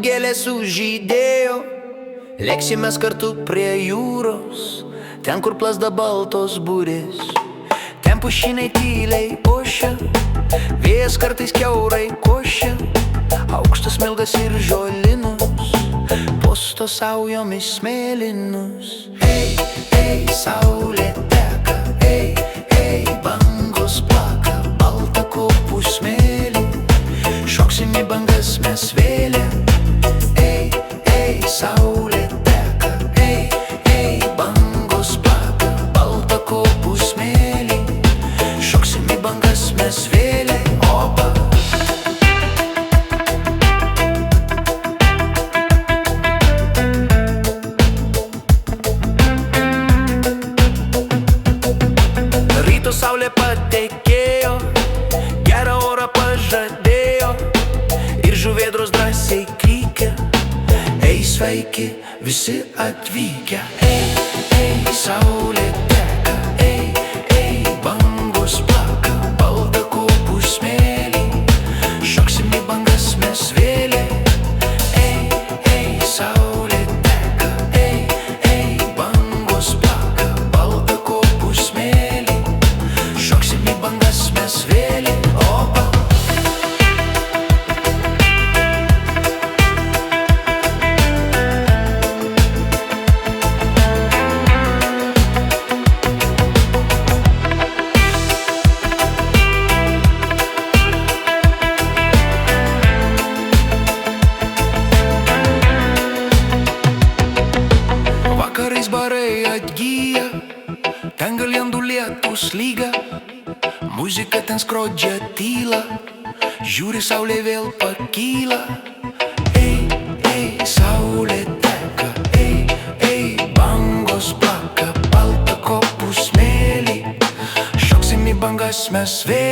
gėlės sužydėjo, leksimės kartu prie jūros, ten kur plazda baltos burės. Ten pušynai tyliai ošia, vėjas kartais kiaurai košia, aukštas mildas ir žolinus, posto saujomis mėlynus. Ei, ei, saulė teka, ei, ei, bangos plaka, balta kopų smėlį, šoksim į bangas mes vėlė. Ei, ei, saulė teka, ei, ei, bangos plaka, balta kopų smėlį, šoksim į bangas mes vėlė. Oba! Ryto saulė patekėjo, gerą orą pažadėjo, ir žuvėdros drąsiai klykia. Ei, sveiki visi atvykę. Ei, ei, saulė teka, ei, ei, bangos plaka, balta kopų smėlį, šoksim į bangas mes vėlė. Ei, ei, saulė teka, ei, ei, bangos plaka, balta kopų smėlį, šoksim į bangas mes vėlė. Oba! Vakarais barai atgyja, ten galėndų lietus lyga, muzika ten skrodžia tyla, žiūri saulė vėl pakyla. Ei, ei, saulė teka, ei, ei, bangos plaka, balta kopų smėlį, šoksim į bangas mes vėl.